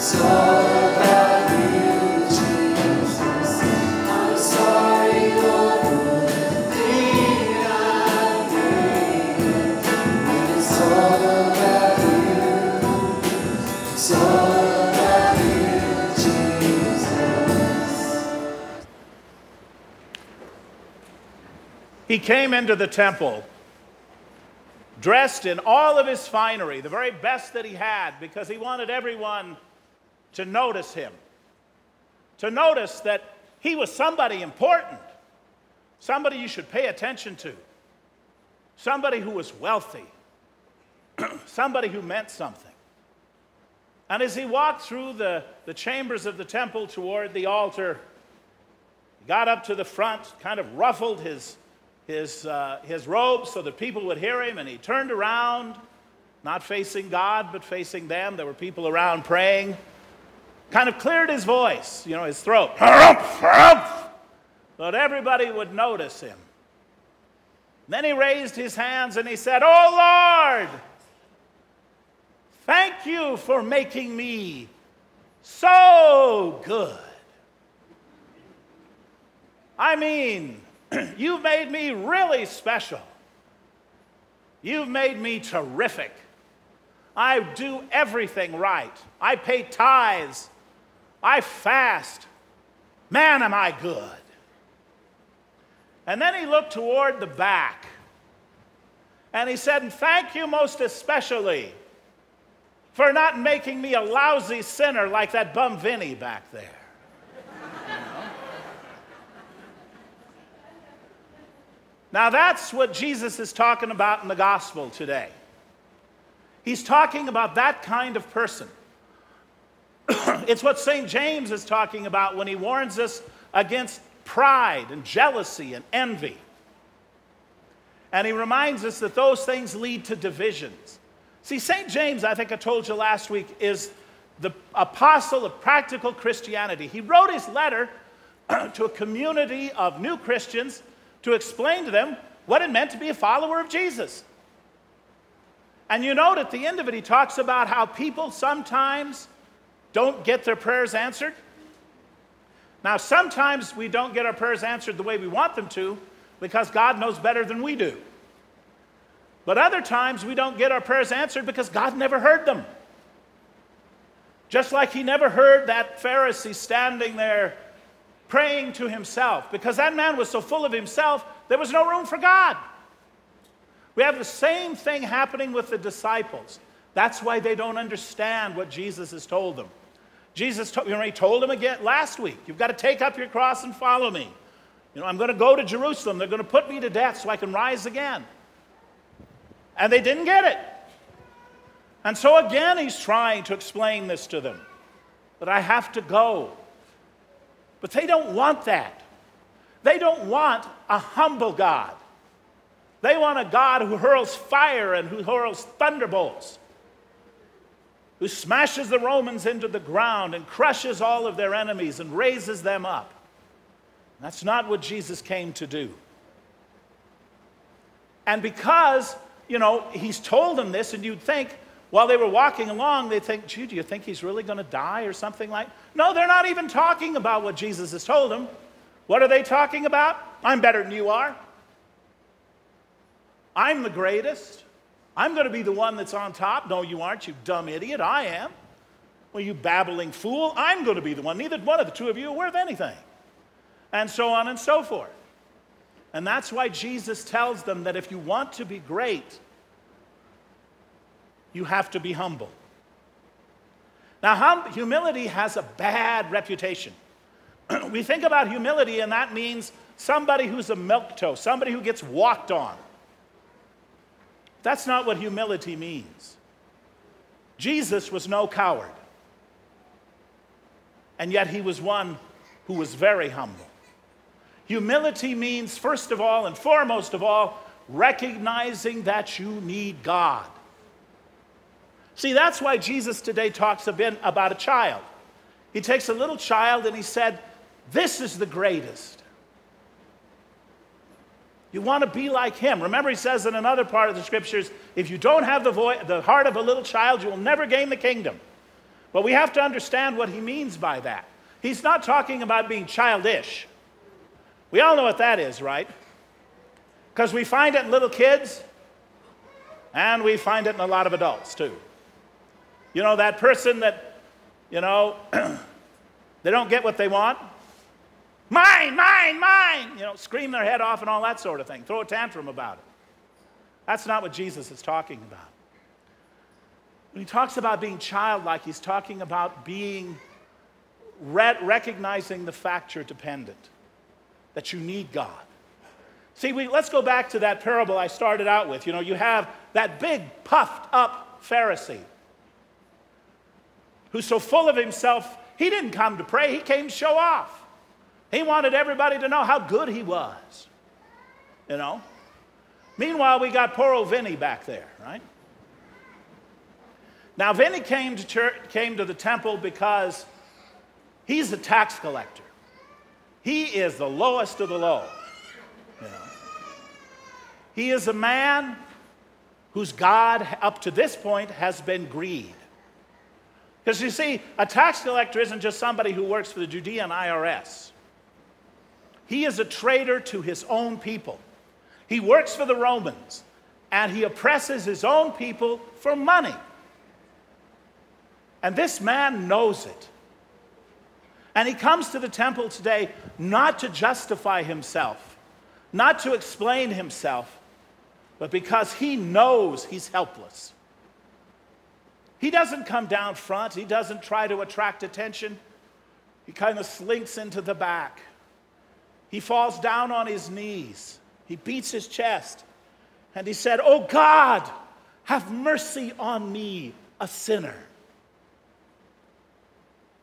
It's all about you, Jesus. I'm sorry for the thing I made. It's all about you. It's all about you, Jesus. He came into the temple dressed in all of his finery, the very best that he had, because he wanted everyone to notice him, to notice that he was somebody important, somebody you should pay attention to, somebody who was wealthy, somebody who meant something. And as he walked through the chambers of the temple toward the altar, he got up to the front, kind of ruffled his robe so that people would hear him, and he turned around, not facing God, but facing them. There were people around praying. Kind of cleared his voice, his throat, so that everybody would notice him. Then he raised his hands and he said, "Oh Lord, thank you for making me so good. I mean, you've made me really special. You've made me terrific. I do everything right. I pay tithes. I fast. Man, am I good." And then he looked toward the back and he said, "And thank you most especially for not making me a lousy sinner like that bum Vinny back there." Now that's what Jesus is talking about in the gospel today. He's talking about that kind of person. It's what St. James is talking about when he warns us against pride and jealousy and envy. And he reminds us that those things lead to divisions. See, St. James, I think I told you last week, is the apostle of practical Christianity. He wrote his letter to a community of new Christians to explain to them what it meant to be a follower of Jesus. And you note at the end of it, he talks about how people sometimes don't get their prayers answered. Now, sometimes we don't get our prayers answered the way we want them to because God knows better than we do. But other times we don't get our prayers answered because God never heard them. Just like he never heard that Pharisee standing there praying to himself, because that man was so full of himself, there was no room for God. We have the same thing happening with the disciples. That's why they don't understand what Jesus has told them. Jesus he told them again last week, you've got to take up your cross and follow me. I'm going to go to Jerusalem. They're going to put me to death so I can rise again. And they didn't get it. And so again, he's trying to explain this to them, that I have to go. But they don't want that. They don't want a humble God. They want a God who hurls fire and who hurls thunderbolts, who smashes the Romans into the ground and crushes all of their enemies and raises them up. That's not what Jesus came to do. And because, he's told them this, and you'd think, while they were walking along, they'd think, gee, do you think he's really going to die or something like that? No, they're not even talking about what Jesus has told them. What are they talking about? I'm better than you are. I'm the greatest. I'm going to be the one that's on top. No, you aren't, you dumb idiot. I am. Well, you babbling fool. I'm going to be the one. Neither one of the two of you are worth anything. And so on and so forth. And that's why Jesus tells them that if you want to be great, you have to be humble. Now, humility has a bad reputation. We think about humility, and that means somebody who's a milquetoast, somebody who gets walked on. That's not what humility means. Jesus was no coward. And yet he was one who was very humble. Humility means, first of all and foremost of all, recognizing that you need God. See, that's why Jesus today talks a bit about a child. He takes a little child and he said, this is the greatest. You want to be like him. Remember, he says in another part of the scriptures, if you don't have the heart of a little child, you will never gain the kingdom. But we have to understand what he means by that. He's not talking about being childish. We all know what that is, right? Because we find it in little kids, and we find it in a lot of adults, too. You know, that person that, you know, they don't get what they want. Mine, mine, mine! You know, scream their head off and all that sort of thing. Throw a tantrum about it. That's not what Jesus is talking about. When he talks about being childlike, he's talking about being recognizing the fact you're dependent, that you need God. See, let's go back to that parable I started out with. You know, you have that big, puffed up Pharisee who's so full of himself, he didn't come to pray, he came to show off. He wanted everybody to know how good he was, you know. Meanwhile, we got poor old Vinny back there, right? Now, Vinny came to the temple because he's a tax collector. He is the lowest of the low, you know. He is a man whose God, up to this point, has been greed. Because you see, a tax collector isn't just somebody who works for the Judean IRS. He is a traitor to his own people. He works for the Romans, and he oppresses his own people for money. And this man knows it. And he comes to the temple today not to justify himself, not to explain himself, but because he knows he's helpless. He doesn't come down front. He doesn't try to attract attention. He kind of slinks into the back. He falls down on his knees. He beats his chest. And he said, "Oh God, have mercy on me, a sinner."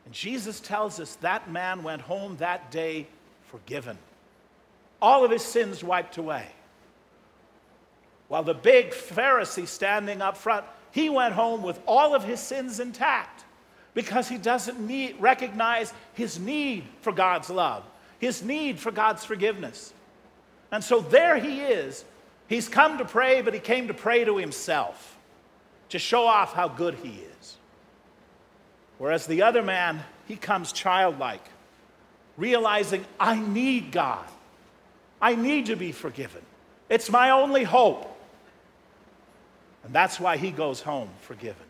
And Jesus tells us that man went home that day forgiven. All of his sins wiped away. While the big Pharisee standing up front, he went home with all of his sins intact because he doesn't recognize his need for God's love, his need for God's forgiveness. And so there he is. He's come to pray, but he came to pray to himself, to show off how good he is. Whereas the other man, he comes childlike, realizing, I need God. I need to be forgiven. It's my only hope. And that's why he goes home forgiven.